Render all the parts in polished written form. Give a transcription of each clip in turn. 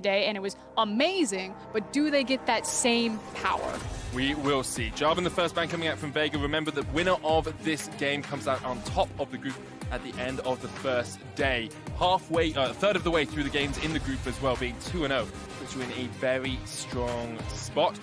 the day, and it was amazing, but do they get that same power? We will see. Jarvan, the first ban coming out from Vega. Remember, the winner of this game comes out on top of the group at the end of the first day. Halfway, a third of the way through the games in the group as well, being 2-0, puts you in a very strong spot.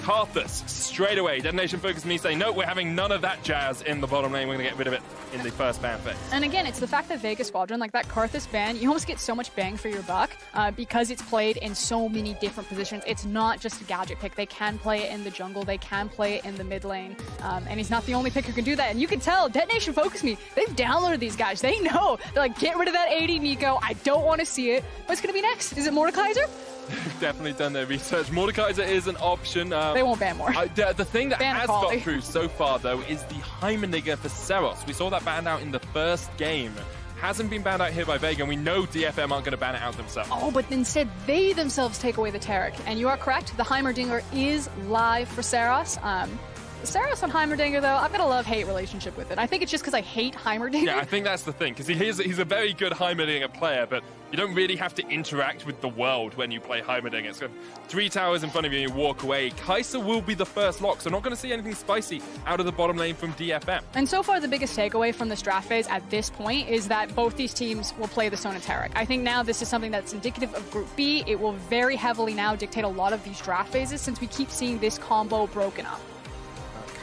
Karthus, straight away, DetonatioN FocusMe saying, no, we're having none of that jazz in the bottom lane. We're going to get rid of it in the first ban phase. And again, it's the fact that Vega Squadron, like that Karthus ban, you almost get so much bang for your buck because it's played in so many different positions. It's not just a gadget pick. They can play it in the jungle. They can play it in the mid lane. And he's not the only pick who can do that. And you can tell, DetonatioN FocusMe, they've downloaded these guys. They know. They're like, get rid of that AD Nico. I don't want to see it. What's going to be next? Is it Mordekaiser? Definitely done their research. Mordekaiser is an option. They won't ban more. The thing that has got through so far, though, is the Heimerdinger for Seros. We saw that banned out in the first game. Hasn't been banned out here by Vega, and we know DFM aren't going to ban it out themselves. Oh, but instead they themselves take away the Taric. And you are correct, the Heimerdinger is live for Seros. Seros on Heimerdinger, though, I've got a love-hate relationship with it. I think it's just because I hate Heimerdinger. Yeah, I think that's the thing, because he's a very good Heimerdinger player, but you don't really have to interact with the world when you play Heimerdinger. So 3 towers in front of you and you walk away. Kai'Sa will be the first lock, so not going to see anything spicy out of the bottom lane from DFM. And so far, the biggest takeaway from this draft phase at this point is that both these teams will play the Sona Taric. I think now this is something that's indicative of Group B. It will very heavily now dictate a lot of these draft phases since we keep seeing this combo broken up.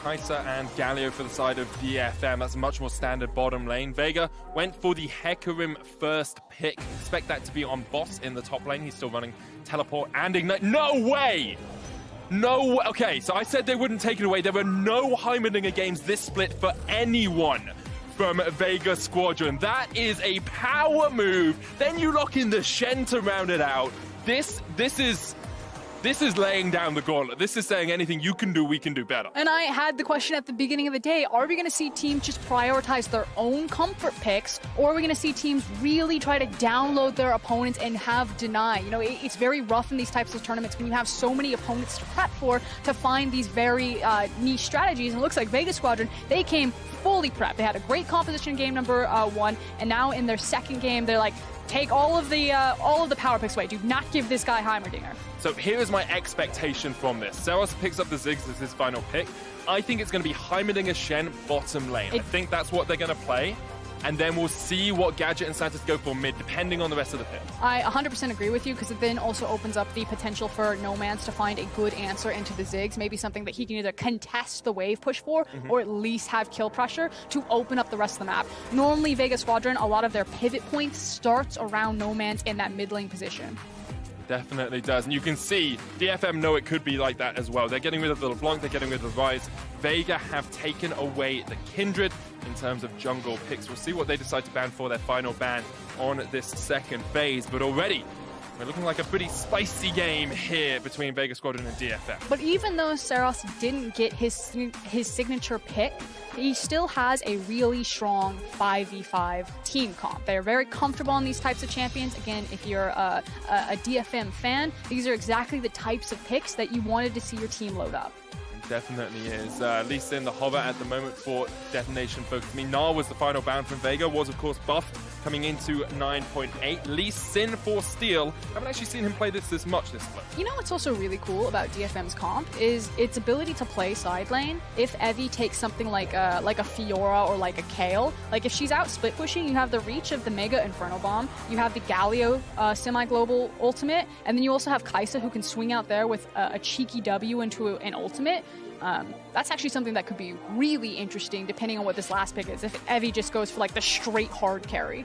Kai'Sa and Galio for the side of DFM. That's a much more standard bottom lane. Vega went for the Hecarim first pick. Expect that to be on boss in the top lane. He's still running teleport and ignite. No way! No way. Okay, so I said they wouldn't take it away. There were no Heimerdinger games this split for anyone from Vega Squadron. That is a power move. Then you lock in the Shen to round it out. This is laying down the gauntlet. This is saying anything you can do, we can do better. And I had the question at the beginning of the day, are we going to see teams just prioritize their own comfort picks, or are we going to see teams really try to download their opponents and have deny? You know, it's very rough in these types of tournaments when you have so many opponents to prep for to find these very niche strategies. And it looks like Vega Squadron, they came fully prepped. They had a great composition in game number 1, and now in their second game, they're like, take all of the power picks away. Do not give this guy Heimerdinger. So here is my expectation from this. Seros picks up the Ziggs as his final pick. I think it's going to be Heimerdinger Shen bottom lane. I think that's what they're going to play. And then we'll see what Gadget and Santis go for mid, depending on the rest of the picks. I 100% agree with you, because it then also opens up the potential for Nomance to find a good answer into the Ziggs, maybe something that he can either contest the wave push for, or at least have kill pressure to open up the rest of the map. Normally, Vega Squadron, a lot of their pivot points starts around Nomance in that mid lane position. Definitely does. And you can see DFM know it could be like that as well. They're getting rid of the LeBlanc, they're getting rid of the Rise. Vega have taken away the Kindred in terms of jungle picks. We'll see what they decide to ban for their final ban on this second phase. But already, we're looking like a pretty spicy game here between Vega Squadron and DFM. But even though Seros didn't get his signature pick, he still has a really strong 5v5 team comp. They're very comfortable on these types of champions. Again, if you're a DFM fan, these are exactly the types of picks that you wanted to see your team load up. Definitely is. Lee Sin, the hover at the moment for DetonatioN FocusMe. Gnar was the final ban from Vega, was of course buffed coming into 9.8. Lee Sin for steal. Haven't actually seen him play this much this split. You know what's also really cool about DFM's comp is its ability to play side lane. If Evie takes something like a Fiora or like a Kayle, like if she's out split pushing, you have the reach of the Mega Inferno Bomb, you have the Galio semi-global ultimate, and then you also have Kai'Sa who can swing out there with a cheeky W into an ultimate. That's actually something that could be really interesting depending on what this last pick is. If Evie just goes for like the straight hard carry.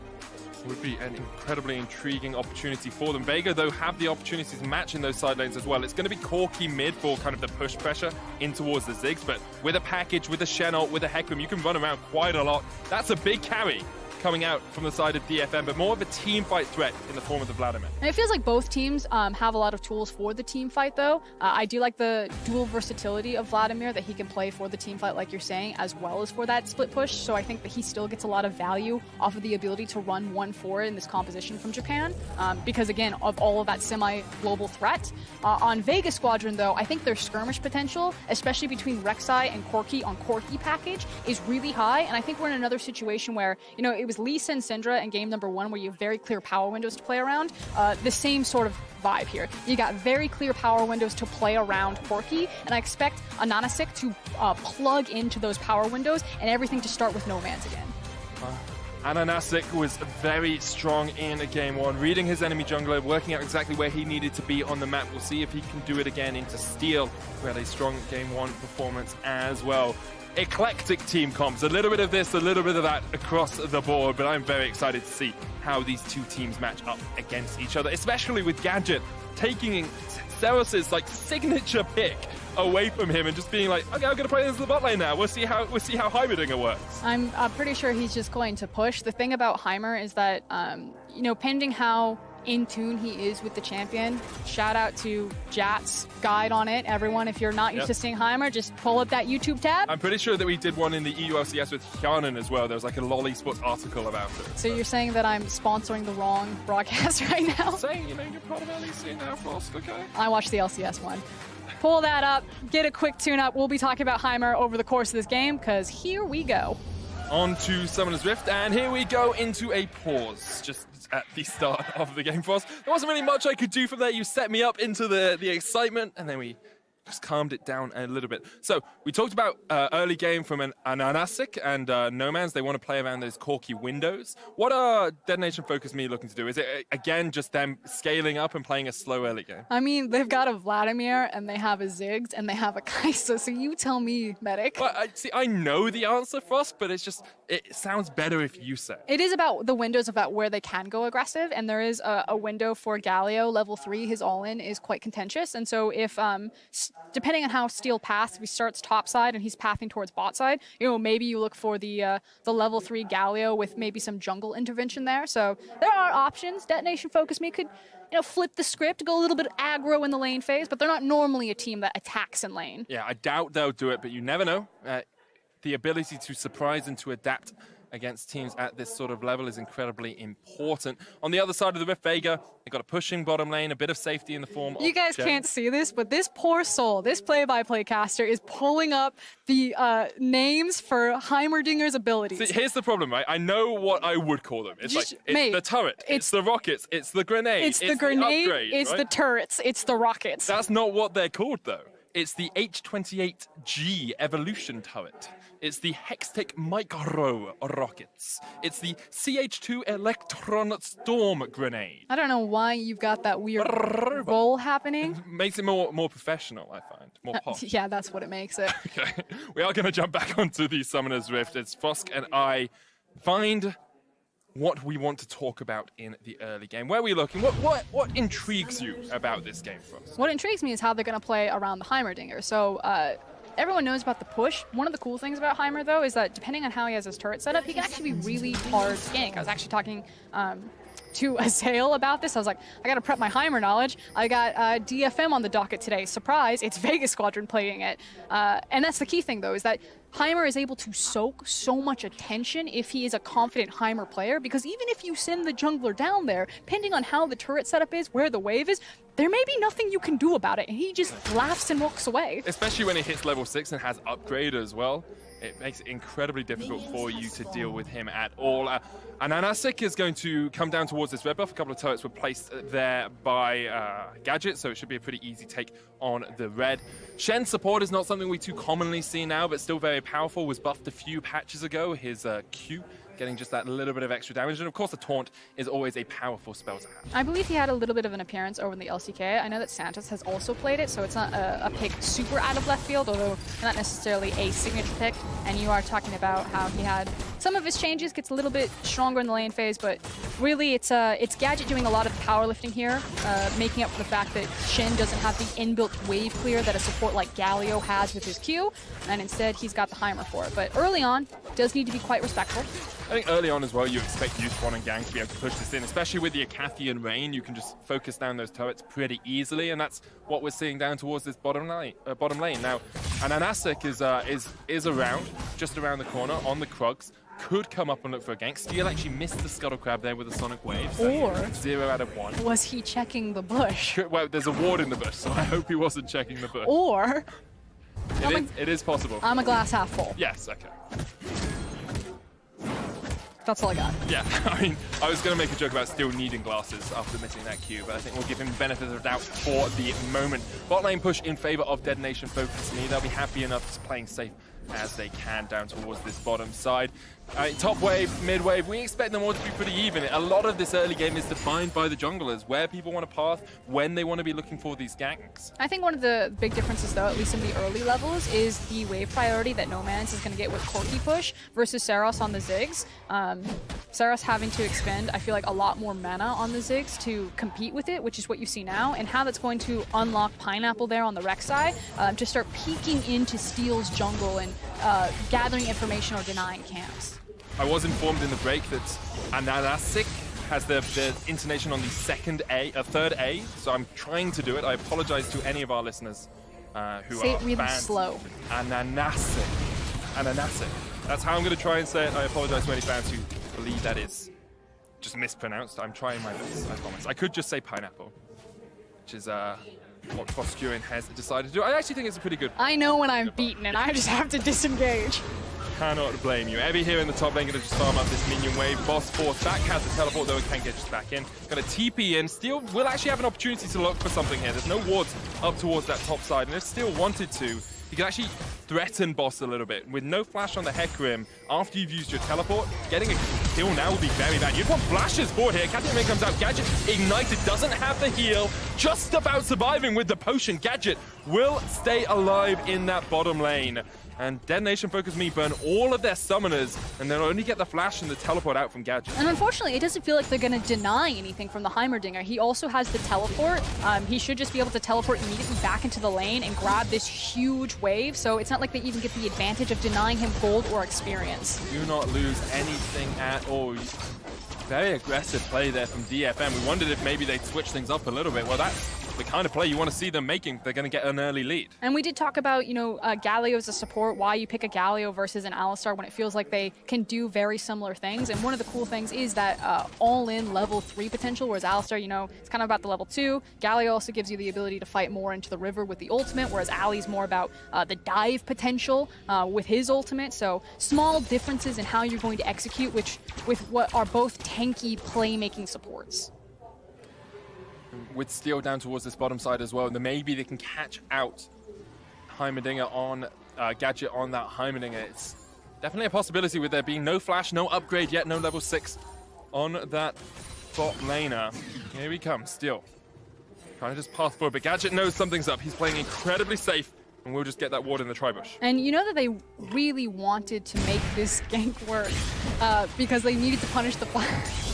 Would be an incredibly intriguing opportunity for them. Vega, though, have the opportunities to match in those side lanes as well. It's going to be Corki mid for kind of the push pressure in towards the Ziggs, but with a package, with a Shen ult, with a Hecarim, you can run around quite a lot. That's a big carry coming out from the side of DFM, but more of a team fight threat in the form of the Vladimir. And it feels like both teams have a lot of tools for the team fight, though. I do like the dual versatility of Vladimir, that he can play for the team fight, like you're saying, as well as for that split push. So I think that he still gets a lot of value off of the ability to run 1-4 in this composition from Japan, because, again, of all of that semi-global threat. On Vega Squadron, though, I think their skirmish potential, especially between Rek'Sai and Corki on Corki package, is really high. And I think we're in another situation where, you know, it was Lee Sin Syndra in game number 1 where you have very clear power windows to play around. The same sort of vibe here. You got very clear power windows to play around Corki, and I expect Ananasik to plug into those power windows and everything to start with no mans again. Ananasik was very strong in game 1, reading his enemy jungler, working out exactly where he needed to be on the map. We'll see if he can do it again into Steel, who had a strong game 1 performance as well. Eclectic team comps, a little bit of this, a little bit of that across the board, but I'm very excited to see how these two teams match up against each other, especially with Gadget taking Seros's signature pick away from him and just being like, okay, I'm going to play this in the bot lane now. We'll see how Heimerdinger works. I'm pretty sure he's just going to push. The thing about Heimer is that, pending how in tune he is with the champion, shout out to Jat's guide on it. Everyone, if you're not used to seeing Heimer, just pull up that YouTube tab. I'm pretty sure that we did one in the EU LCS with Hyanon as well. There was a LoL Esports article about it. So you're saying that I'm sponsoring the wrong broadcast right now? Saying, you're part of LEC now, Frost, okay? I watched the LCS one. Pull that up, get a quick tune-up. We'll be talking about Heimer over the course of this game, because here we go. On to Summoner's Rift, and here we go into a pause, just at the start of the game for us. There wasn't really much I could do from there. You set me up into the excitement, and then we just calmed it down a little bit. So we talked about early game from an Ananasik and Nomans. They want to play around those Corki windows. What are Detonation FocusMe looking to do? Is it, again, just them scaling up and playing a slow early game? I mean, they've got a Vladimir, and they have a Ziggs, and they have a Kai'Sa, so you tell me, Medic. Well, I know the answer, Frost, but it sounds better if you say. It is about the windows about where they can go aggressive, and there is a window for Galio, level 3, his all-in is quite contentious, and so if, depending on how Steel paths, if he starts top side and he's pathing towards bot side, maybe you look for the level 3 Galio with maybe some jungle intervention there. So there are options. Detonation FocusMe could, flip the script, go a little bit aggro in the lane phase, but they're not normally a team that attacks in lane. Yeah, I doubt they'll do it, but you never know. The ability to surprise and to adapt against teams at this sort of level is incredibly important. On the other side of the Rift, Vega, they got a pushing bottom lane, a bit of safety in the form of You guys can't see this, but this poor soul, this play-by-play caster is pulling up the names for Heimerdinger's abilities. See, here's the problem, right? I know what I would call them. It's it's the turret, it's the rockets, it's the grenade, it's the grenade, the upgrade, it's right? the turrets, it's the rockets. That's not what they're called, though. It's the H28G evolution turret. It's the Hextech Micro rockets. It's the CH2 Electron Storm grenade. I don't know why you've got that weird roll happening. It makes it more professional, I find. More posh. Yeah, that's what it makes it. Okay. We are going to jump back onto the Summoner's Rift. It's Fosk and I find what we want to talk about in the early game. Where are we looking? What intrigues you about this game, Frost? What intrigues me is how they're going to play around the Heimerdinger. So everyone knows about the push. One of the cool things about Heimer, though, is that depending on how he has his turret set up, he can actually be really hard gank. I was actually talking to Azael about this. I was like, I got to prep my Heimer knowledge. I got DFM on the docket today. Surprise, it's Vega Squadron playing it. And that's the key thing, though, is that Heimer is able to soak so much attention if he is a confident Heimer player, because even if you send the jungler down there, depending on how the turret setup is, where the wave is, there may be nothing you can do about it, and he just laughs and walks away. Especially when he hits level 6 and has upgrade as well. It makes it incredibly difficult for you to deal with him at all. Ananasik is going to come down towards this red buff. A couple of turrets were placed there by Gadget, so it should be a pretty easy take on the red. Shen's support is not something we too commonly see now, but still very powerful. Was buffed a few patches ago. His Q getting just that little bit of extra damage. And of course, the taunt is always a powerful spell to have. I believe he had a little bit of an appearance over in the LCK. I know that Santos has also played it, so it's not a pick super out of left field, although not necessarily a signature pick. And you are talking about how he had some of his changes, gets a little bit stronger in the lane phase, but really it's Gadget doing a lot of the powerlifting here, making up for the fact that Shen doesn't have the inbuilt wave clear that a support like Galio has with his Q, and instead he's got the Heimer for it. But early on, does need to be quite respectful. I think early on as well, you expect Youthbon and Gang to be able to push this in, especially with the Akathian Rain. You can just focus down those turrets pretty easily, and that's what we're seeing down towards this bottom lane. Now, Ananasik is around, just around the corner on the Krugs. Could come up and look for a gank. Steel actually missed the Scuttle Crab there with a Sonic Wave. So or 0 out of 1. Was he checking the bush? Well, there's a ward in the bush, so I hope he wasn't checking the bush. Or it is possible. I'm a glass half full. Yes, okay. That's all I got. Yeah, I mean, I was going to make a joke about still needing glasses after missing that Q, but I think we'll give him the benefit of the doubt for the moment. Bot lane push in favor of DetonatioN FocusMe. They'll be happy enough just playing safe as they can down towards this bottom side. Top wave, mid wave, we expect them all to be pretty even. A lot of this early game is defined by the junglers, where people want to path, when they want to be looking for these ganks. I think one of the big differences, though, at least in the early levels, is the wave priority that Nomanz is going to get with Corki push versus Saros on the Ziggs. Saros having to expend, I feel like, a lot more mana on the Ziggs to compete with it, which is what you see now, and how that's going to unlock Pineapple there on the Rek'Sai to start peeking into Steel's jungle and gathering information or denying camps. I was informed in the break that Ananasic has the intonation on the third A, so I'm trying to do it. I apologize to any of our listeners who say are it really fans. slow. Ananasic. Ananasic. That's how I'm going to try and say it. I apologize to any fans who believe that is just mispronounced. I'm trying my best, I promise. I could just say pineapple, which is what Foscurin has decided to do. I actually think it's a pretty good... I know when I'm beaten and I just have to disengage. Cannot blame you. Evie here in the top lane going to just farm up this minion wave. Boss force back, has the teleport though, and can't get just back in. Going to TP in. Steel will actually have an opportunity to look for something here. There's no wards up towards that top side, and if Steel wanted to, he could actually threaten Boss a little bit. With no flash on the Hecarim, after you've used your teleport, getting a kill now would be very bad. You'd want flashes forward here. Gadget comes out. Gadget ignited, doesn't have the heal. Just about surviving with the potion. Gadget will stay alive in that bottom lane. And DetonatioN FocusMe burn all of their summoners, and they'll only get the flash and the teleport out from Gadget. And unfortunately, it doesn't feel like they're going to deny anything from the Heimerdinger. He also has the teleport. He should just be able to teleport immediately back into the lane and grab this huge wave, so it's not like they even get the advantage of denying him gold or experience. Do not lose anything at all. Very aggressive play there from DFM. We wondered if maybe they'd switch things up a little bit. Well, that's the kind of play you want to see them making. They're going to get an early lead. And we did talk about, Galio as a support, why you pick a Galio versus an Alistar when it feels like they can do very similar things. And one of the cool things is that all-in level 3 potential, whereas Alistar, it's kind of about the level 2. Galio also gives you the ability to fight more into the river with the ultimate, whereas Ali's more about the dive potential with his ultimate. So small differences in how you're going to execute, with what are both tanky playmaking supports. With Steel down towards this bottom side as well, and then maybe they can catch out Heimerdinger on Gadget on that Heimerdinger. It's definitely a possibility with there being no flash, no upgrade yet, no level 6 on that bot laner. Here he comes, Steel. Trying to just path forward, but Gadget knows something's up. He's playing incredibly safe, and we'll just get that ward in the tri-bush. And you know that they really wanted to make this gank work because they needed to punish the flash.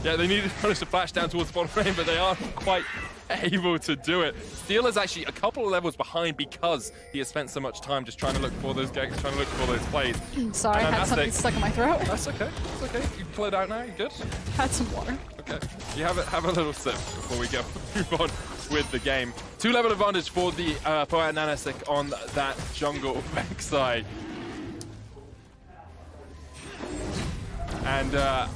Yeah, they needed to punish the flash down towards the bottom lane, but they aren't quite able to do it. Steel is actually a couple of levels behind because he has spent so much time just trying to look for those ganks, trying to look for those plays. Sorry, I had something stuck in my throat. That's okay. That's okay. You cleared out now. You good? Had some water. Okay. You have a little sip before we move on with the game. 2-level advantage for the for Ananasic on that jungle Rek'Sai. And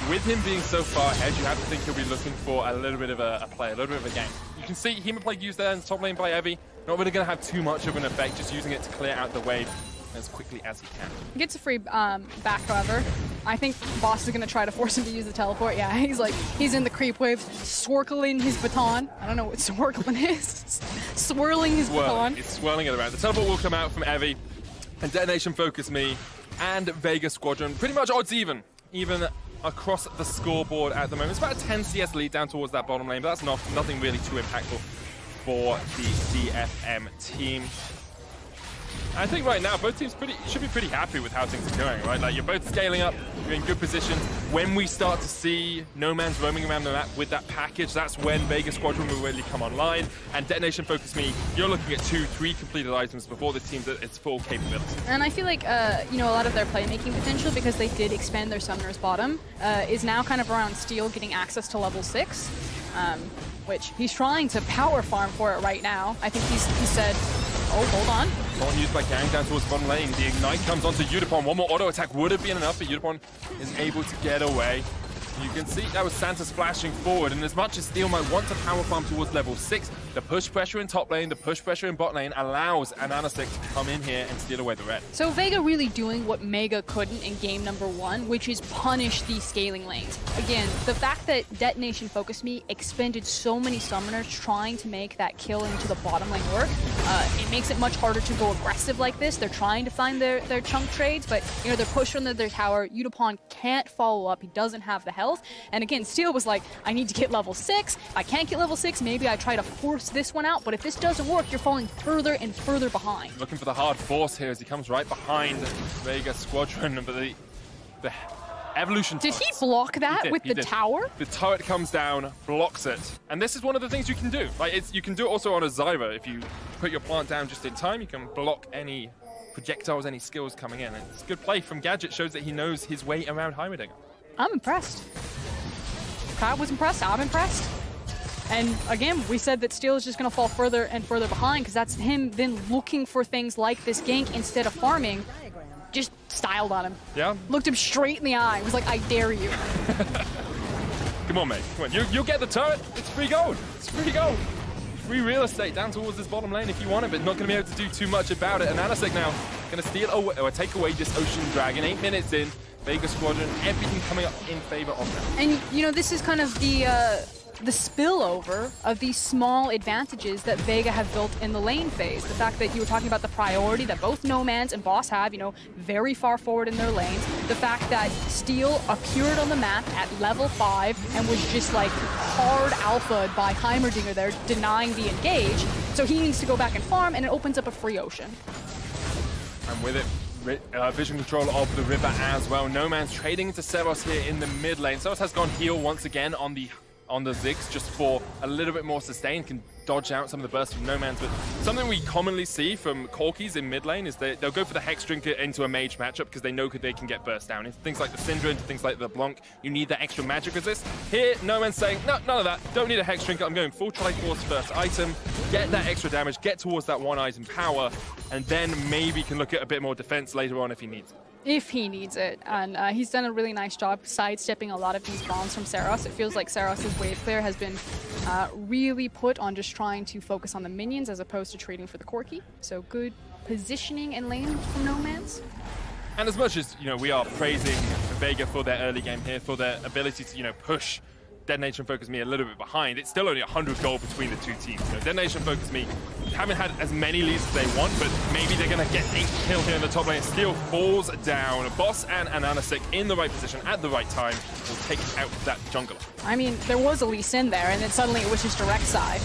with him being so far ahead, you have to think he'll be looking for a little bit of a play, a little bit of a game. You can see Hemoplague used there in the top lane by Evie. Not really going to have too much of an effect, just using it to clear out the wave as quickly as he can. He gets a free back, however. I think Boss is going to try to force him to use the teleport. Yeah, he's in the creep wave, swirling his baton. I don't know what swirling is. Swirling his baton. It's swirling it around. The teleport will come out from Evie, and DetonatioN FocusMe and Vega Squadron. Pretty much odds even across the scoreboard at the moment. It's about a 10 CS lead down towards that bottom lane, but that's nothing really too impactful for the DFM team. I think right now both teams should be pretty happy with how things are going, right? Like, you're both scaling up, you're in good positions. When we start to see Nomanz roaming around the map with that package, that's when Vega Squadron will really come online. And DetonatioN FocusMe, you're looking at 2-3 completed items before this team's at its full capability. And I feel like, a lot of their playmaking potential, because they did expand their Summoner's bottom, is now kind of around Steel getting access to level 6. Which he's trying to power farm for it right now. I think he said, oh, hold on. Not used by Gang down towards bottom lane. The Ignite comes onto Udapon. One more auto attack would have been enough, but Udapon is able to get away. You can see that was Santa splashing forward, and as much as Steel might want to power farm towards level 6, the push pressure in top lane, the push pressure in bot lane allows Ananasik to come in here and steal away the red. So Vega really doing what Mega couldn't in game number 1, which is punish these scaling lanes. Again, the fact that Detonation FocusMe expended so many summoners trying to make that kill into the bottom lane work, it makes it much harder to go aggressive like this. They're trying to find their chunk trades, but you know they're pushed under their tower. Yutapon can't follow up. He doesn't have the health. And again, Steel was like, I need to get level 6. If I can't get level 6, maybe I try to force this one out. But if this doesn't work, you're falling further and further behind. Looking for the hard force here as he comes right behind Vega Squadron, but the evolution. Did he block that with the tower? The turret comes down, blocks it, and this is one of the things you can do. Like you can do it also on a Zyra. If you put your plant down just in time, you can block any projectiles, any skills coming in. It's a good play from Gadget. Shows that he knows his way around Heimerdinger. I'm impressed. Kyle was impressed. I'm impressed. And again, we said that Steel is just going to fall further and further behind because that's him then looking for things like this gank instead of farming. Just styled on him. Yeah. Looked him straight in the eye. Was like, I dare you. Come on, mate. Come on. You'll get the turret. It's free gold. It's free gold. Free real estate down towards this bottom lane if you want it, but not going to be able to do too much about it. And Anasik now going to steal away, or take away this Ocean Dragon. 8 minutes in. Vega Squadron, everything coming up in favor of them. And, you know, this is kind of the spillover of these small advantages that Vega have built in the lane phase. The fact that you were talking about the priority that both Nomanz and Boss have, you know, very far forward in their lanes. The fact that Steel appeared on the map at level 5 and was just like hard alphaed by Heimerdinger there, denying the engage. So he needs to go back and farm, and it opens up a free ocean. And with it, vision control of the river as well. Nomanz trading into Seros here in the mid lane. Seros has gone heal once again on the Ziggs just for a little bit more sustain, can dodge out some of the bursts from Nomanz. But something we commonly see from Corkis in mid lane is they'll go for the Hex Drinker into a mage matchup because they know they can get burst down. Into things like the Syndra, into things like the Blanc, you need that extra magic resist. Here, Nomanz saying, no, none of that. Don't need a Hex Drinker. I'm going full Triforce first item, get that extra damage, get towards that one item power, and then maybe can look at a bit more defense later on if he needs it. If he needs it, and he's done a really nice job sidestepping a lot of these bombs from Seros. It feels like Seros' wave clear has been really put on just trying to focus on the minions as opposed to trading for the Corki. So good positioning and lane from Nomanz. And as much as, you know, we are praising Vega for their early game here, for their ability to, you know, push DetonatioN FocusMe a little bit behind, it's still only 100 gold between the two teams. You know, DetonatioN FocusMe haven't had as many leads as they want, but maybe they're going to get a kill here in the top lane. Steel falls down. Boss and Ananasik in the right position at the right time will take out that jungler. I mean, there was a Lee Sin there, and then suddenly it was his direct side.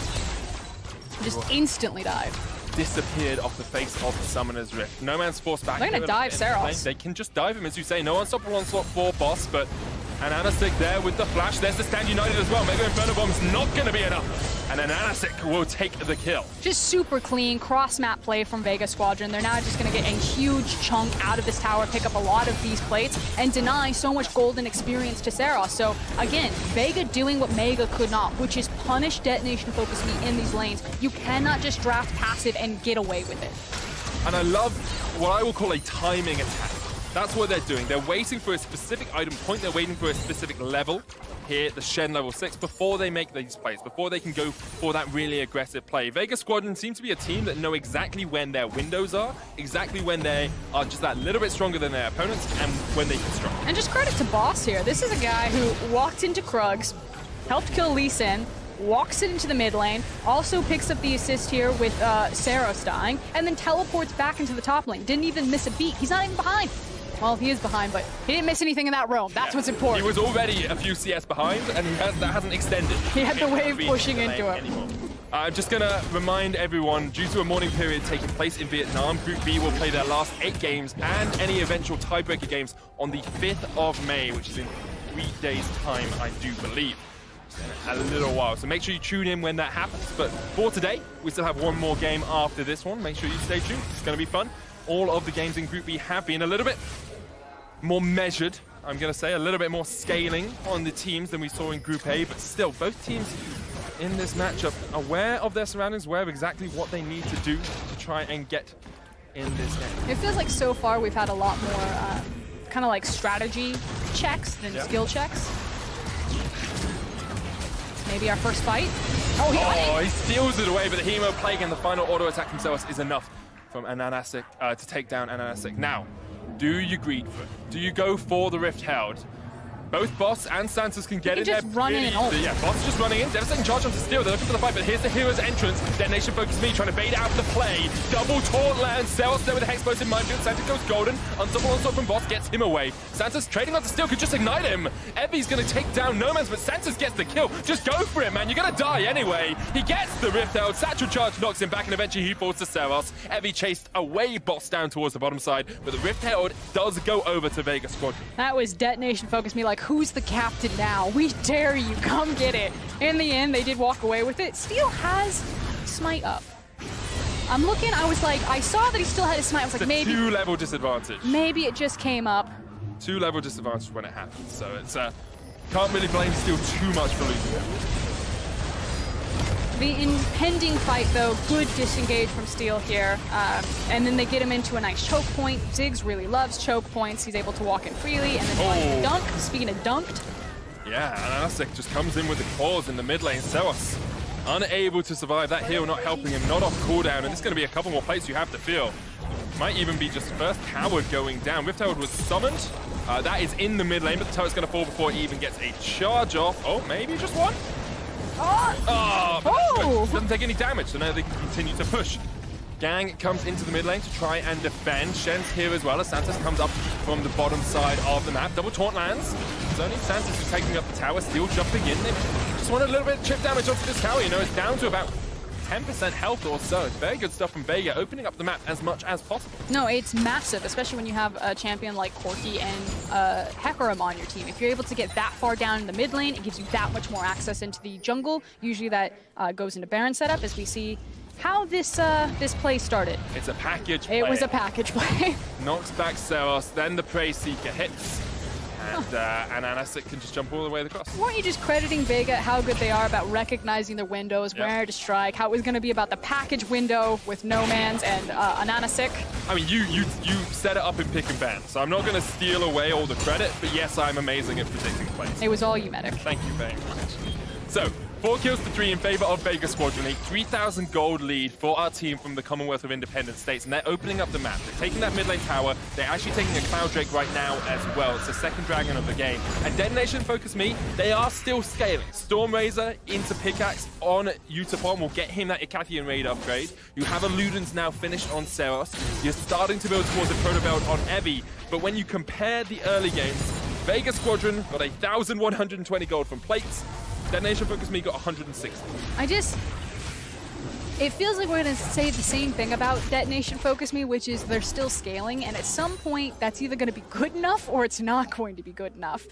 Just instantly died. Disappeared off the face of the Summoner's Rift. Nomanz forced back. They're going to dive Seros. They can just dive him, as you say. No unstoppable onslaught for Boss, but Ananasik there with the flash. There's the Stand United as well. Mega Inferno Bomb's not going to be enough. And Ananasik will take the kill. Just super clean cross-map play from Vega Squadron. They're now just going to get a huge chunk out of this tower, pick up a lot of these plates, and deny so much golden experience to Seros. So again, Vega doing what Mega could not, which is punish DetonatioN FocusMe in these lanes. You cannot just draft passive and get away with it. And I love what I will call a timing attack. That's what they're doing. They're waiting for a specific item point. They're waiting for a specific level. Here, the Shen level 6, before they make these plays, before they can go for that really aggressive play. Vega Squadron seems to be a team that know exactly when their windows are, exactly when they are just that little bit stronger than their opponents, and when they can strike. And just credit to Boss here. This is a guy who walked into Krugs, helped kill Lee Sin, walks it into the mid lane, also picks up the assist here with Seros dying, and then teleports back into the top lane. Didn't even miss a beat. He's not even behind. Well, he is behind, but he didn't miss anything in that roam. That's what's important. He was already a few CS behind, and that hasn't extended. He had the wave pushing into him. I'm just going to remind everyone, due to a mourning period taking place in Vietnam, Group B will play their last 8 games and any eventual tiebreaker games on the 5th of May, which is in 3 days' time, I do believe. A little while, so make sure you tune in when that happens. But for today, we still have one more game after this one. Make sure you stay tuned. It's going to be fun. All of the games in Group B have been a little bit more measured, I'm going to say, a little bit more scaling on the teams than we saw in Group A, but still, both teams in this matchup aware of their surroundings, aware of exactly what they need to do to try and get in this game. It feels like so far we've had a lot more kind of like strategy checks than skill checks. maybe our first fight. Oh, he steals it away, but the Hemo Plague and the final auto attack themselves is enough from Ananasic to take down Ananasic. Now, do you greed for it? Do you go for the Rift Held? Both Boss and Santos can get in there. Run in and ult. Yeah, Boss is just running in. Devastating charge onto Steel. They're looking for the fight, but here's the hero's entrance. Detonation FocusMe trying to bait out the play. Double taunt lands. Zeros there with a Hexplosive Minefield. Santos goes golden. Unstoppable onslaught from Boss gets him away. Santos trading onto Steel could just ignite him. Evie's going to take down Nomans, but Santos gets the kill. Just go for it, man. You're going to die anyway. He gets the Rift Held. Satchel Charge knocks him back, and eventually he falls to Zeros. Evie chased away Boss down towards the bottom side, but the Rift Held does go over to Vega Squadron. That was Detonation FocusMe, like, who's the captain now? We dare you, come get it. In the end, they did walk away with it. Steel has Smite up. I'm looking, I was like, I saw that he still had his Smite. I was like, maybe 2-level disadvantage. Maybe it just came up. 2-level disadvantage when it happens, so it's can't really blame Steel too much for losing it. The impending fight, though, good disengage from Steel here. And then they get him into a nice choke point. Ziggs really loves choke points. He's able to walk in freely, and then finds the dunk. Speaking of dunked. Yeah, and Anasik just comes in with the claws in the mid lane. Zeros unable to survive. That heal not helping him, not off cooldown, and it's going to be a couple more plates you have to feel. Might even be just first Howard going down. Rift Howard was summoned. That is in the mid lane, but the turret's going to fall before he even gets a charge off. Oh, maybe just one? Doesn't take any damage, so now they can continue to push. Gang comes into the mid lane to try and defend. Shen's here as well as Santos comes up from the bottom side of the map. Double taunt lands. It's only Santos who's taking up the tower, Steel jumping in. They just want a little bit of chip damage onto this tower. You know, it's down to about 10% health or so. It's very good stuff from Vega, opening up the map as much as possible. No, it's massive, especially when you have a champion like Corki and Hecarim on your team. If you're able to get that far down in the mid lane, it gives you that much more access into the jungle. Usually that goes into Baron setup, as we see how this play started. It's a package play. It was a package play. Knocks back Zeros, then the Prey Seeker hits. And Anasik can just jump all the way across. Weren't you just crediting Vega how good they are about recognizing their windows, where to strike, how it was going to be about the package window with Nomans and Anasik? I mean, you set it up in pick and ban, so I'm not going to steal away all the credit, but yes, I'm amazing at predicting plays. It was all you, Medic. Thank you very much. So, 4 kills to 3 in favor of Vega Squadron, a 3,000 gold lead for our team from the Commonwealth of Independent States, and they're opening up the map. They're taking that mid lane tower. They're actually taking a Cloud Drake right now as well. It's the second dragon of the game. And DetonatioN FocusMe, they are still scaling. Stormrazor into Pickaxe on Utapon will get him that Icathian raid upgrade. You have a Ludens now finished on Zeros. You're starting to build towards a Proto Belt on Evie, but when you compare the early games, Vega Squadron got 1,120 gold from plates. DetonatioN FocusMe got 160. It feels like we're going to say the same thing about DetonatioN FocusMe, which is they're still scaling, and at some point that's either going to be good enough or it's not going to be good enough.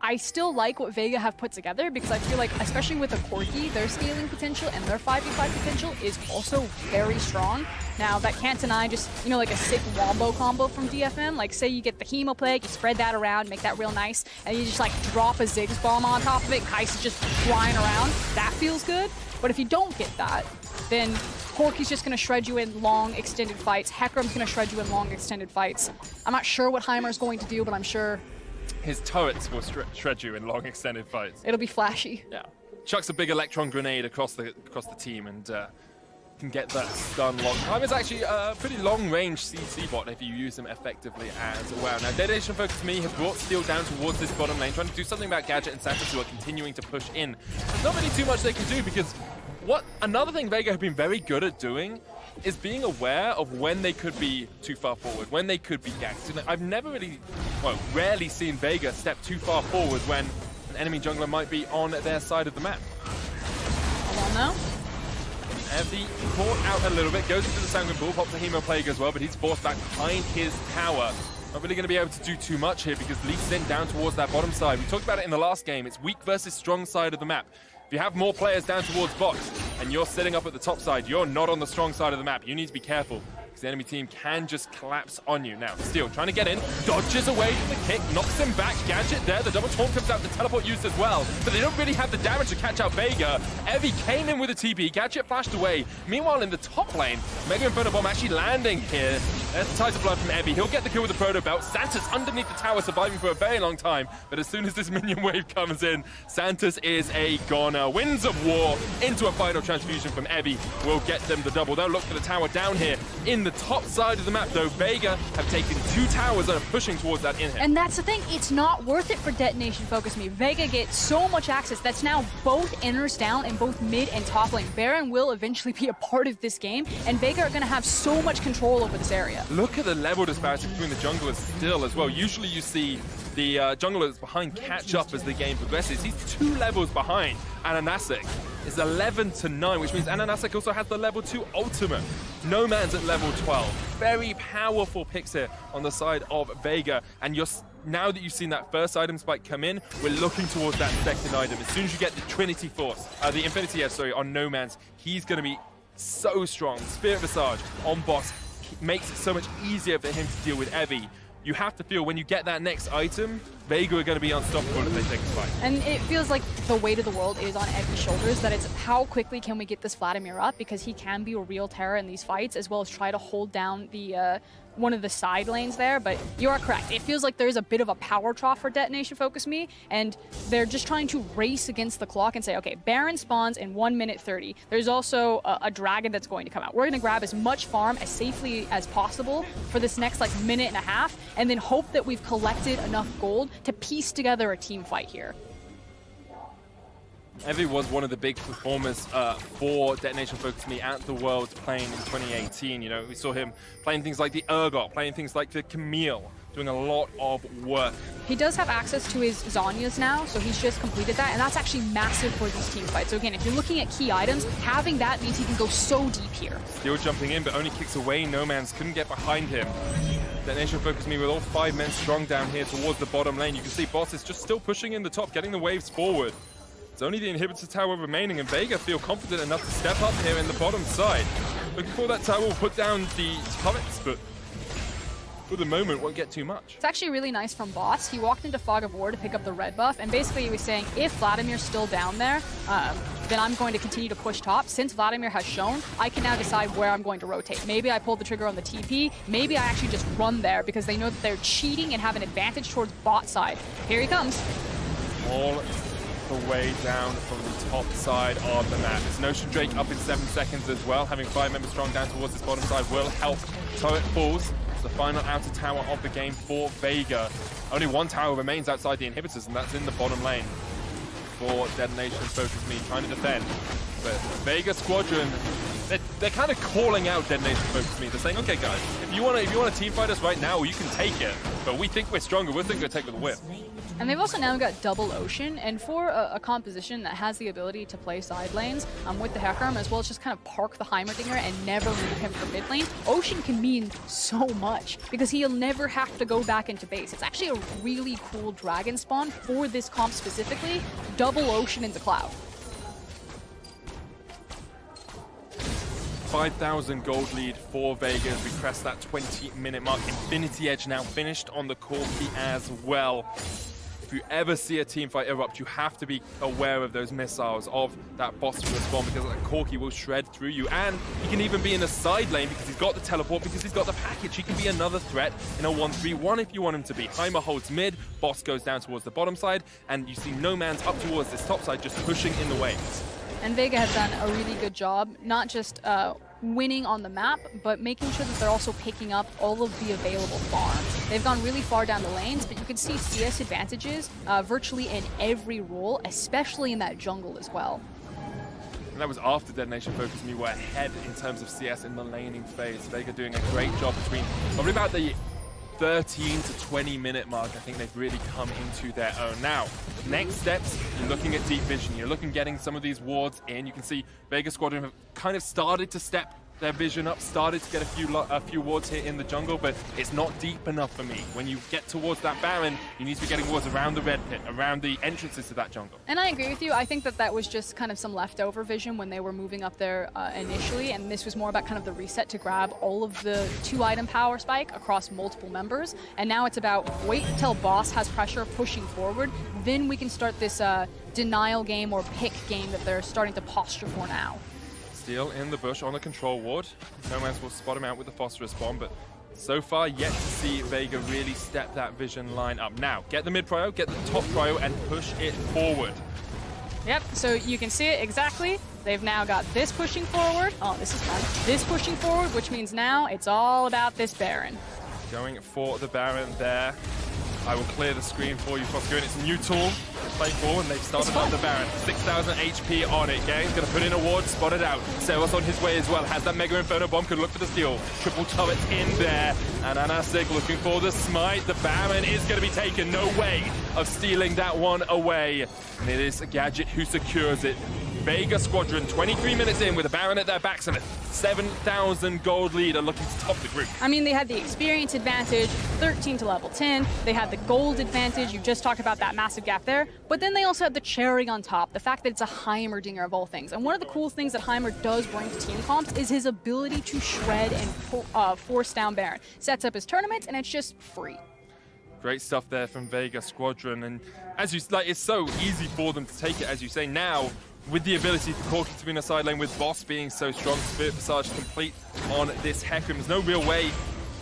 I still like what Vega have put together because I feel like, especially with the Corki, their scaling potential and their 5v5 potential is also very strong. Now, that can't deny just, you know, like a sick wombo combo from DFM. Like, say you get the Hemo Plague, you spread that around, make that real nice, and you just, like, drop a Ziggs bomb on top of it, and Kais is just flying around. That feels good. But if you don't get that, then Corki's just going to shred you in long, extended fights. Hecarim's going to shred you in long, extended fights. I'm not sure what Heimer's going to do, but I'm sure his turrets will shred you in long, extended fights. It'll be flashy. Yeah. Chucks a big electron grenade across the team and can get that stun long. Heimer's actually a pretty long-range CC bot if you use them effectively as well. Now, DetonatioN FocusMe has brought Steel down towards this bottom lane, trying to do something about Gadget and Santos, who are continuing to push in. There's not really too much they can do because another thing Vega have been very good at doing is being aware of when they could be too far forward, when they could be ganked. And I've never really, rarely seen Vega step too far forward when an enemy jungler might be on their side of the map. Hold on now. Evie caught out a little bit, goes into the Sanguine Bull, pops a Hemo Plague as well, but he's forced back behind his tower. Not really going to be able to do too much here because Lee Sin down towards that bottom side. We talked about it in the last game. It's weak versus strong side of the map. If you have more players down towards box and you're sitting up at the top side, you're not on the strong side of the map. You need to be careful because the enemy team can just collapse on you. Now, Steel trying to get in, dodges away from the kick, knocks him back. Gadget there, the double taunt comes out, the teleport used as well, but they don't really have the damage to catch out Vega. Evie came in with a TP, Gadget flashed away. Meanwhile, in the top lane, Mega Inferno Bomb actually landing here. There's the Tides of Blood from Ebby. He'll get the kill with the Proto Belt. Santa's underneath the tower, surviving for a very long time. But as soon as this minion wave comes in, Santa's is a goner. Winds of War into a final transfusion from Ebby will get them the double. They'll look for the tower down here in the top side of the map, though. Vega have taken 2 towers and are pushing towards that in-hit. And that's the thing, it's not worth it for Detonation FocusMe. Vega gets so much access that's now both inners down and both mid and top lane. Baron will eventually be a part of this game, and Vega are going to have so much control over this area. Look at the level disparity between the junglers still as well. Usually you see the junglers behind catch up as the game progresses. He's 2 levels behind. Ananasik is 11-9, which means Ananasik also has the level 2 ultimate. No Man's at level 12. Very powerful picks here on the side of Vega. And now that you've seen that first item spike come in, we're looking towards that second item. As soon as you get the Trinity Force, the Infinity Edge, sorry, on No Man's, he's going to be so strong. Spirit Visage on boss makes it so much easier for him to deal with Evie. You have to feel when you get that next item, Vega are going to be unstoppable if they take a spike. And it feels like the weight of the world is on Evie's shoulders, that it's how quickly can we get this Vladimir up, because he can be a real terror in these fights, as well as try to hold down the one of the side lanes there. But you are correct. It feels like there's a bit of a power trough for Detonation FocusMe, and they're just trying to race against the clock and say, okay, Baron spawns in 1 minute 30. There's also a dragon that's going to come out. We're going to grab as much farm as safely as possible for this next like minute and a half, and then hope that we've collected enough gold to piece together a team fight here. Evie was one of the big performers for Detonation FocusMe at the Worlds playing in 2018. You know, we saw him playing things like the Urgot, playing things like the Camille, doing a lot of work. He does have access to his Zhonya's now, so he's just completed that, and that's actually massive for these team fights. So again, if you're looking at key items, having that means he can go so deep here. Still jumping in, but only kicks away. No Man's couldn't get behind him. Detonation FocusMe with all 5 men strong down here towards the bottom lane. You can see Boss is just still pushing in the top, getting the waves forward. It's only the inhibitor tower remaining, and Vega feel confident enough to step up here in the bottom side. Looking for that tower will put down the turrets, but for the moment won't get too much. It's actually really nice from Boss. He walked into Fog of War to pick up the red buff, and basically he was saying, if Vladimir's still down there, then I'm going to continue to push top. Since Vladimir has shown, I can now decide where I'm going to rotate. Maybe I pull the trigger on the TP, maybe I actually just run there because they know that they're cheating and have an advantage towards bot side. Here he comes. All the way down from the top side of the map. It's Notion Drake up in 7 seconds as well. Having 5 members strong down towards this bottom side will help. Turret falls. It's the final outer tower of the game for Vega. Only 1 tower remains outside the inhibitors, and that's in the bottom lane for Detonation FocusMe trying to defend. But Vega Squadron, they're kind of calling out Detonation FocusMe. They're saying, okay guys, if you want to team fight us right now, you can take it. But we think we're stronger. We think we're going to take it with a whip. And they've also now got double Ocean, and for a composition that has the ability to play side lanes with the Hecarim, as well as just kind of park the Heimerdinger and never move him from mid lane, Ocean can mean so much, because he'll never have to go back into base. It's actually a really cool dragon spawn for this comp specifically, double Ocean into Cloud. 5,000 gold lead for Vega as we crest that 20-minute mark. Infinity Edge now finished on the Corki as well. If you ever see a team fight erupt, you have to be aware of those missiles, of that Phosphorus bomb, because that Corki will shred through you. And he can even be in a side lane because he's got the teleport, because he's got the package. He can be another threat in a 1-3-1 if you want him to be. Heimer holds mid, Boss goes down towards the bottom side, and you see No Man's up towards this top side, just pushing in the waves. And Vega have done a really good job, not just winning on the map, but making sure that they're also picking up all of the available farms. They've gone really far down the lanes, but you can see CS advantages virtually in every role, especially in that jungle as well. And that was after Detonation FocusMe were ahead in terms of CS in the laning phase. Vega doing a great job between probably about the 13 to 20 minute mark. I think they've really come into their own. Now, next steps, you're looking at deep vision. You're looking getting some of these wards in. You can see Vega Squadron have kind of started to step their vision up, started to get a few wards here in the jungle, but it's not deep enough for me. When you get towards that Baron, you need to be getting wards around the red pit, around the entrances to that jungle. And I agree with you. I think that that was just kind of some leftover vision when they were moving up there initially, and this was more about kind of the reset to grab all of the 2-item power spike across multiple members. And now it's about wait until Boss has pressure pushing forward, then we can start this denial game or pick game that they're starting to posture for now. Still in the bush on the control ward. No Man's will spot him out with the Phosphorus bomb, but So far, yet to see Vega really step that vision line up. Now, get the mid prio, get the top prio, and push it forward. Yep, so you can see it exactly. They've now got this pushing forward. Oh, this is fun. This pushing forward, which means now it's all about this Baron. Going for the Baron there. I will clear the screen for you, Fosco, and it's a new tool to play for, and they've started on the Baron. 6,000 HP on it. Game's going to put in a ward, spot it out. Seros on his way as well. Has that Mega Inferno Bomb, could look for the steal. Triple turrets in there. And Anasik looking for the smite. The Baron is going to be taken. No way of stealing that one away. And it is Gadget who secures it. Vega Squadron, 23 minutes in with a Baron at their backs and a 7,000 gold lead are looking to top the group. I mean, they had the experience advantage, 13 to level 10. They had the gold advantage. You just talked about that massive gap there. But then they also had the cherry on top, the fact that it's a Heimerdinger of all things. And one of the cool things that Heimer does bring to team comps is his ability to shred and force down Baron. Sets up his tournament, and it's just free. Great stuff there from Vega Squadron. And as you like, it's so easy for them to take it, as you say. Now, with the ability for Corki to be in a side lane, with Boss being so strong, Spirit Visage complete on this Hecarim. There's no real way,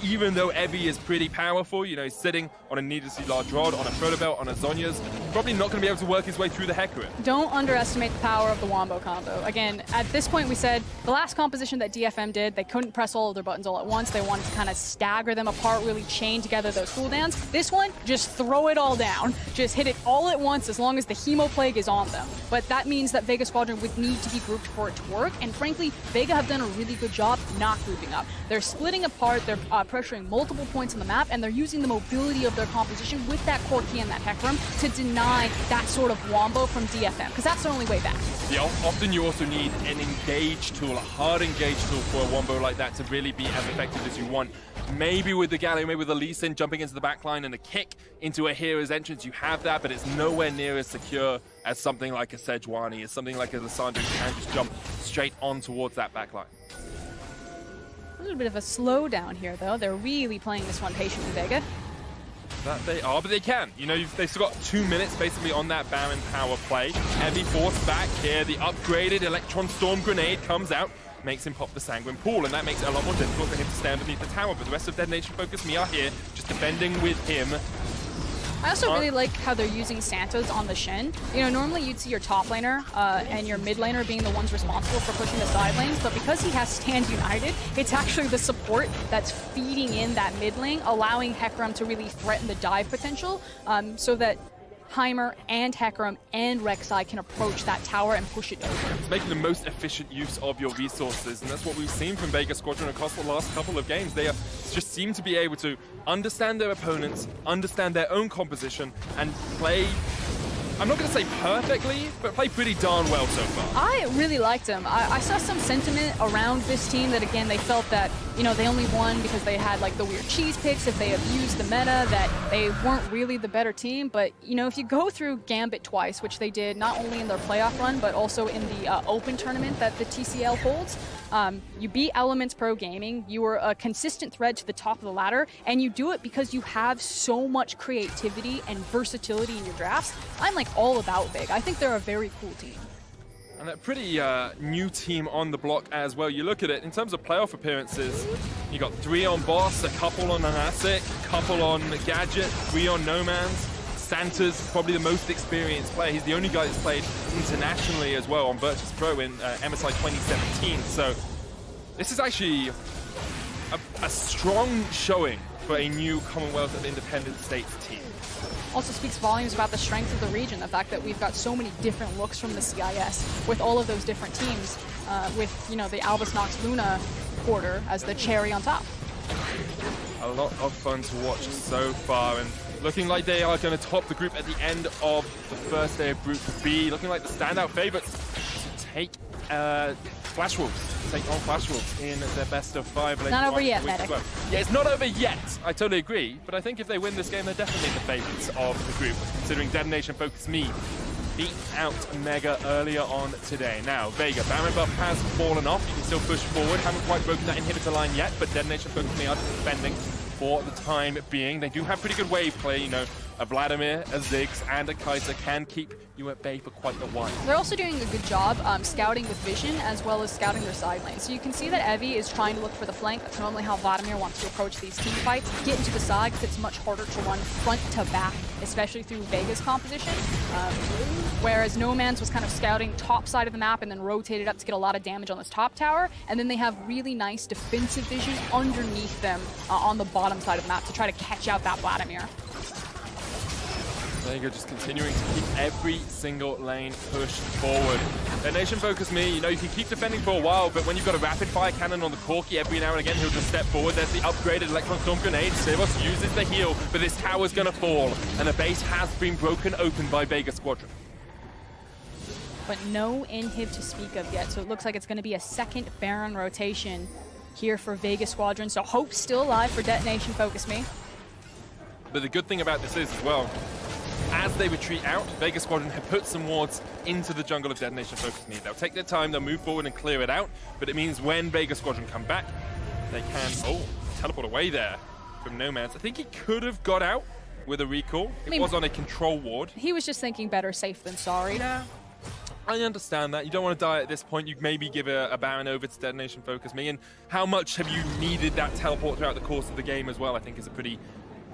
even though Evie is pretty powerful, you know, he's sitting on a needlessly large rod, on a Protobelt, on a Zhonya's, probably not going to be able to work his way through the Hecarim. Don't underestimate the power of the Wombo combo. Again, at this point we said the last composition that DFM did, they couldn't press all of their buttons all at once. They wanted to kind of stagger them apart, really chain together those cooldowns. This one, just throw it all down. Just hit it all at once as long as the Hemo Plague is on them. But that means that Vega Squadron would need to be grouped for it to work, and frankly, Vega have done a really good job not grouping up. They're splitting apart, they're pressuring multiple points on the map, and they're using the mobility of their composition with that Corki and that Hecarim to deny that sort of wombo from DFM, because that's the only way back. Yeah, often you also need an engage tool, a hard engage tool for a wombo like that to really be as effective as you want. Maybe with the Galio, maybe with the Lee Sin jumping into the backline and a kick into a hero's entrance, you have that, but it's nowhere near as secure as something like a Sejuani, as something like a Lissandra who can just jump straight on towards that backline. A little bit of a slowdown here, though. They're really playing this one patiently, Vega. That they are, but they can. You know, they've still got 2 minutes basically on that Baron power play. Heavy Force back here. The upgraded Electron Storm Grenade comes out, makes him pop the Sanguine Pool, and that makes it a lot more difficult for him to stand underneath the tower. But the rest of Detonation FocusMe are here, just defending with him. I also really like how they're using Santos on the Shen. You know, normally you'd see your top laner and your mid laner being the ones responsible for pushing the side lanes, but because he has Stand United, it's actually the support that's feeding in that mid lane, allowing Hecarim to really threaten the dive potential, so that Heimer and Hecarim and Rek'Sai can approach that tower and push it over. It's making the most efficient use of your resources, and that's what we've seen from Vega Squadron across the last couple of games. They just seem to be able to understand their opponents, understand their own composition, and play, I'm not going to say perfectly, but play pretty darn well so far. I really liked them. I saw some sentiment around this team that, again, they felt that, you know, they only won because they had, like, the weird cheese picks, if they abused the meta, that they weren't really the better team. But, you know, if you go through Gambit twice, which they did not only in their playoff run, but also in the open tournament that the TCL holds, you beat Elements Pro Gaming, you were a consistent thread to the top of the ladder, and you do it because you have so much creativity and versatility in your drafts. I'm like all about Vega. I think they're a very cool team. And a pretty new team on the block as well. You look at it, in terms of playoff appearances, you got 3 on Boss, a couple on Anasik, a couple on Gadget, 3 on No Man's. Santa's probably the most experienced player. He's the only guy that's played internationally as well on Virtus Pro in MSI 2017. So this is actually a strong showing for a new Commonwealth of Independent States team. Also speaks volumes about the strength of the region, the fact that we've got so many different looks from the CIS with all of those different teams, with, you know, the Albus Nox Luna quarter as the cherry on top. A lot of fun to watch so far, and looking like they are going to top the group at the end of the first day of Group B, looking like the standout favorites to take Flash Wolves, take on Flash Wolves in their best of 5. Not over yet, Medic. Well. Yeah, it's not over yet. I totally agree, but I think if they win this game, they're definitely the favorites of the group, considering Detonation FocusMe beat out Mega earlier on today. Now, Vega, Baron buff has fallen off. You can still push forward. Haven't quite broken that inhibitor line yet, but Detonation FocusMe are defending for the time being. They do have pretty good wave play, you know. A Vladimir, a Ziggs, and a Kai'Sa can keep you at bay for quite a while. They're also doing a good job scouting with vision as well as scouting their side lane. So you can see that Evie is trying to look for the flank. That's normally how Vladimir wants to approach these team fights. Get into the side because it's much harder to run front to back, especially through Vega's composition. Whereas No Man's was kind of scouting top side of the map and then rotated up to get a lot of damage on this top tower. And then they have really nice defensive vision underneath them on the bottom side of the map to try to catch out that Vladimir. Vega just continuing to keep every single lane pushed forward. DetonatioN FocusMe, you know, you can keep defending for a while, but when you've got a rapid fire cannon on the Corki, every now and again he'll just step forward. There's the upgraded Electron Storm Grenade. Sevos uses the heal, but this tower's gonna fall, and the base has been broken open by Vega Squadron. But no inhib to speak of yet, so it looks like it's gonna be a second Baron rotation here for Vega Squadron. So hope's still alive for DetonatioN FocusMe. But the good thing about this is, as well, as they retreat out, Vega Squadron have put some wards into the jungle of DetonatioN FocusMe. They'll take their time, they'll move forward and clear it out, but it means when Vega Squadron come back, they can, teleport away there from No Man's. I think he could have got out with a recall. It was on a control ward. He was just thinking better safe than sorry. Yeah, I understand that. You don't want to die at this point. You maybe give a Baron over to DetonatioN FocusMe, and how much have you needed that teleport throughout the course of the game as well, I think is a pretty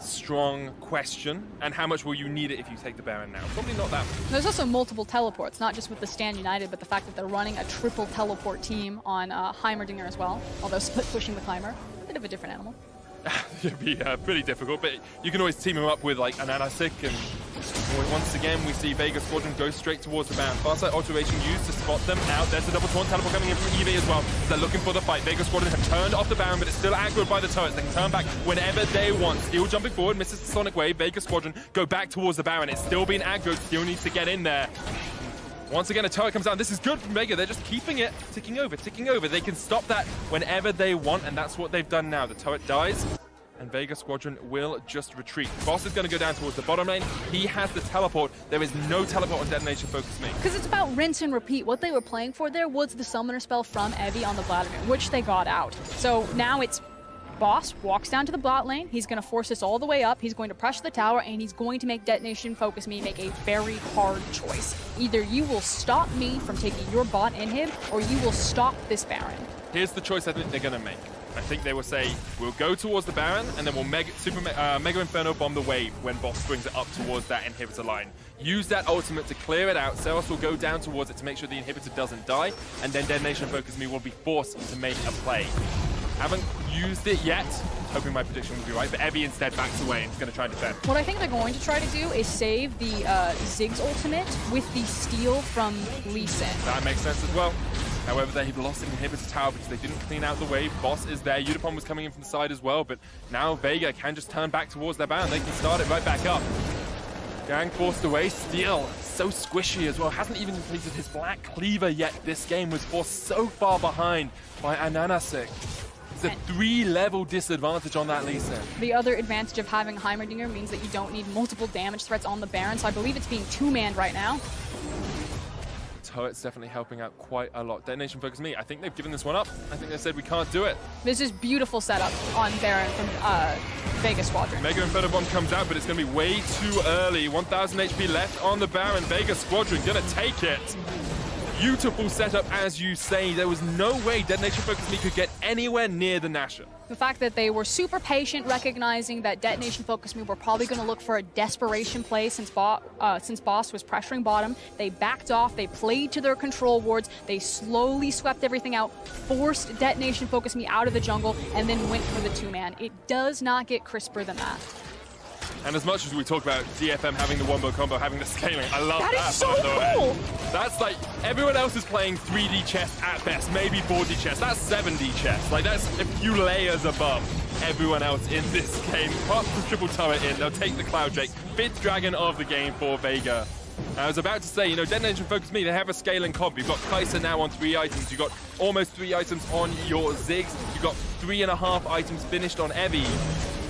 strong question. And how much will you need it if you take the Baron now? Probably not that much. There's also multiple teleports, not just with the Stand United, but the fact that they're running a triple teleport team on Heimerdinger as well, although split pushing the Climber, a bit of a different animal. It'd be pretty difficult, but you can always team him up with like an Anasik, and once again we see Vega Squadron go straight towards the Baron. Farside alteration used to spot them out. There's the double taunt teleport coming in from EV as well. They're looking for the fight. Vega Squadron have turned off the Baron, but it's still aggroed by the turrets. They can turn back whenever they want. Steel jumping forward, misses the Sonic Wave. Vega Squadron go back towards the Baron. It's still being aggroed. Steel needs to get in there. Once again, a turret comes down. This is good from Vega. They're just keeping it ticking over, ticking over. They can stop that whenever they want, and that's what they've done now. The turret dies, and Vega Squadron will just retreat. Boss is going to go down towards the bottom lane. He has the teleport. There is no teleport on DetonatioN FocusMe. Because it's about rinse and repeat. What they were playing for there was the summoner spell from Evie on the Vladimir, which they got out. So now it's Boss walks down to the bot lane. He's going to force this all the way up. He's going to pressure the tower, and he's going to make DetonatioN FocusMe make a very hard choice. Either you will stop me from taking your bot inhib, or you will stop this Baron. Here's the choice I think they're going to make. I think they will say, we'll go towards the Baron, and then we'll Mega Inferno bomb the wave when Boss brings it up towards that inhibitor line. Use that ultimate to clear it out. Seros will go down towards it to make sure the inhibitor doesn't die, and then DetonatioN FocusMe will be forced to make a play. Haven't used it yet. Hoping my prediction will be right, but Evie instead backs away and is going to try and defend. What I think they're going to try to do is save the Ziggs ultimate with the steal from Lee Sin. That makes sense as well. However, they've lost an inhibitor tower because they didn't clean out the wave. Boss is there. Udapon was coming in from the side as well, but now Vega can just turn back towards their Baron. They can start it right back up. Gang forced away. Steel, so squishy as well. Hasn't even completed his Black Cleaver yet this game. Was forced so far behind by Ananasik. It's a 3-level disadvantage on that Lee Sin. The other advantage of having Heimerdinger means that you don't need multiple damage threats on the Baron, so I believe it's being two-manned right now. Turret's definitely helping out quite a lot. DetonatioN FocusMe, I think they've given this one up. I think they said we can't do it. This is beautiful setup on Baron from Vega Squadron. Mega Inferno Bomb comes out, but it's going to be way too early. 1,000 HP left on the Baron. Vega Squadron going to take it. Beautiful setup, as you say. There was no way DetonatioN FocusMe could get anywhere near the Nasher. The fact that they were super patient, recognizing that DetonatioN FocusMe were probably going to look for a desperation play since Boss was pressuring bottom. They backed off, they played to their control wards, they slowly swept everything out, forced DetonatioN FocusMe out of the jungle, and then went for the two-man. It does not get crisper than that. And as much as we talk about DFM having the wombo combo, having the scaling, I love that. That is so cool! That's like, everyone else is playing 3D chess at best, maybe 4D chess. That's 7D chess. Like, that's a few layers above everyone else in this game. Pop the triple turret in, they'll take the Cloud Drake. 5th dragon of the game for Vega. I was about to say, you know, DetonatioN FocusMe, they have a scaling comp. You've got Kai'Sa now on 3 items. You've got almost 3 items on your Ziggs. You've got 3.5 items finished on Evie.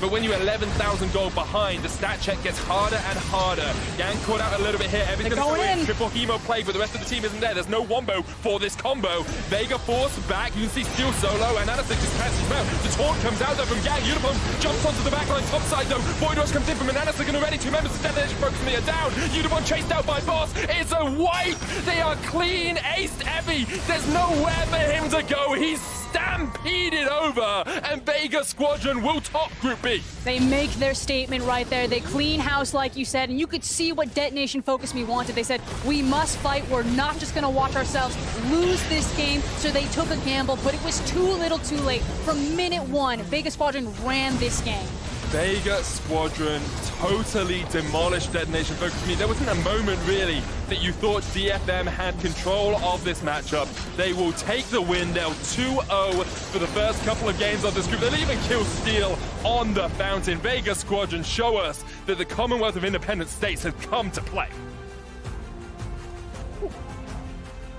but when you're 11,000 gold behind, the stat check gets harder and harder. Yang caught out a little bit here. Everything's going to go in. Triple Hemo play, but the rest of the team isn't there. There's no wombo for this combo. Vega forced back. You can see Steel solo, and Anasik just catches him out. The taunt comes out though from Yang. Uniform jumps onto the backline top side though. Void Rush comes in from an Anasik, and already 2 members of Detonation FocusMe are down. Uniform chased out by Boss. It's a wipe. They are clean aced Evie. There's nowhere for him to go. He's stampeded over, and Vega Squadron will top Group B. They make their statement right there. They clean house, like you said, and you could see what Detonation FocusMe wanted. They said, we must fight. We're not just going to watch ourselves lose this game. So they took a gamble, but it was too little too late. From minute 1, Vega Squadron ran this game. Vega Squadron totally demolished Detonation FocusMe. There wasn't a moment, really, that you thought DFM had control of this matchup. They will take the win. They'll 2-0 for the first couple of games of this group. They'll even kill Steel on the fountain. Vega Squadron show us that the Commonwealth of Independent States has come to play.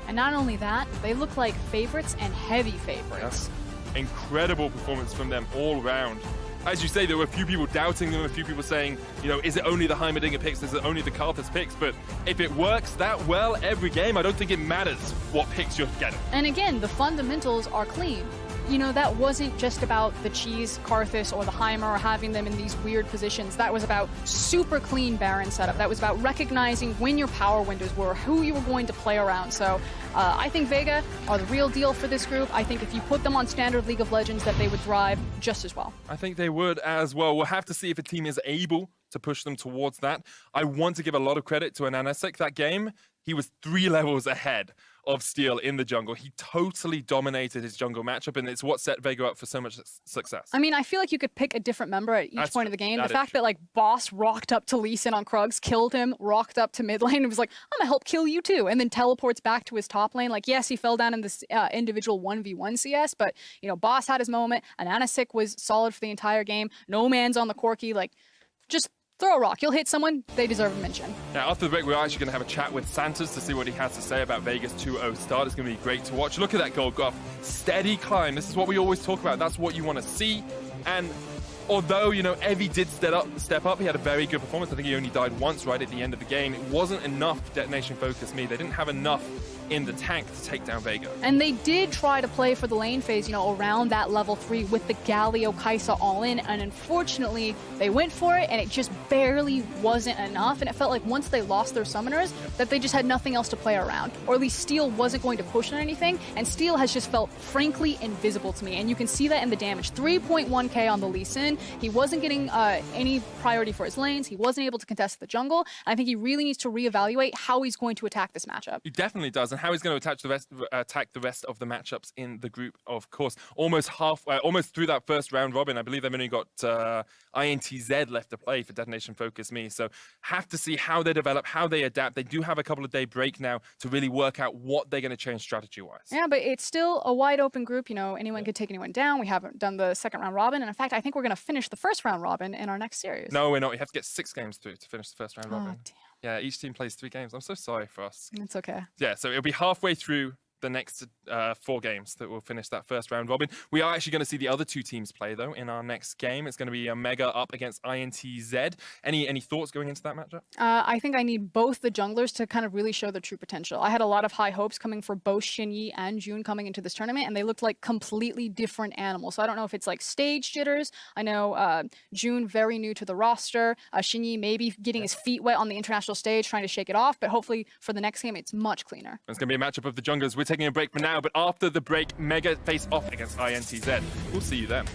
And not only that, they look like favorites and heavy favorites. Yeah. Incredible performance from them all round. As you say, there were a few people doubting them, a few people saying, you know, is it only the Heimerdinger picks, is it only the Karthus picks? But if it works that well every game, I don't think it matters what picks you're getting. And again, the fundamentals are clean. You know, that wasn't just about the Cheese, Karthus, or the Heimer, or having them in these weird positions. That was about super clean Baron setup. That was about recognizing when your power windows were, who you were going to play around. So I think Vega are the real deal for this group. I think if you put them on standard League of Legends, that they would thrive just as well. I think they would as well. We'll have to see if a team is able to push them towards that. I want to give a lot of credit to Anasik. That game, he was 3 levels ahead of Steel in the jungle. He totally dominated his jungle matchup, and it's what set Vega up for so much success. I mean, I feel like you could pick a different member at each point of the game. The fact that, like, Boss rocked up to Lee Sin on Krugs, killed him, rocked up to mid lane, and was like, I'm gonna help kill you too, and then teleports back to his top lane. Like, yes, he fell down in this individual 1v1 CS, but, you know, Boss had his moment, and Anasik was solid for the entire game. No man's on the Corki. Like, just throw a rock. You'll hit someone, they deserve a mention. Now, after the break, we're actually going to have a chat with Santos to see what he has to say about Vega's 2-0 start. It's going to be great to watch. Look at that gold off. Steady climb. This is what we always talk about. That's what you want to see. And although, you know, Evie did step up, he had a very good performance. I think he only died once right at the end of the game. It wasn't enough for Detonation FocusMe. They didn't have enough in the tank to take down Vega. And they did try to play for the lane phase, you know, around that level 3 with the Galio Kaisa all in, and unfortunately they went for it and it just barely wasn't enough, and it felt like once they lost their summoners that they just had nothing else to play around, or at least Steel wasn't going to push on anything, and Steel has just felt frankly invisible to me, and you can see that in the damage. 3.1k on the Lee Sin. He wasn't getting any priority for his lanes. He wasn't able to contest the jungle. I think he really needs to reevaluate how he's going to attack this matchup. He definitely does, and how he's going to attack the rest of the matchups in the group, of course. Almost through that first round robin. I believe they've only got INTZ left to play for Detonation FocusMe. So have to see how they develop, how they adapt. They do have a couple of day break now to really work out what they're going to change strategy-wise. Yeah, but it's still a wide open group. You know, anyone could take anyone down. We haven't done the second round robin. And in fact, I think we're going to finish the first round robin in our next series. No, we're not. We have to get 6 games through to finish the first round robin. Damn. Yeah, each team plays 3 games. I'm so sorry for us. It's okay. Yeah, so it'll be halfway through the next 4 games that will finish that first round robin. We are actually going to see the other 2 teams play, though, in our next game. It's going to be a Mega up against INTZ. Any thoughts going into that matchup? I think I need both the junglers to kind of really show their true potential. I had a lot of high hopes coming for both Xinyi and June coming into this tournament, and they looked like completely different animals. So I don't know if it's like stage jitters. I know June, very new to the roster. Xinyi maybe getting his feet wet on the international stage, trying to shake it off, but hopefully for the next game, it's much cleaner. It's going to be a matchup of the junglers. We're taking a break for now, but after the break, Mega face off against INTZ. We'll see you then.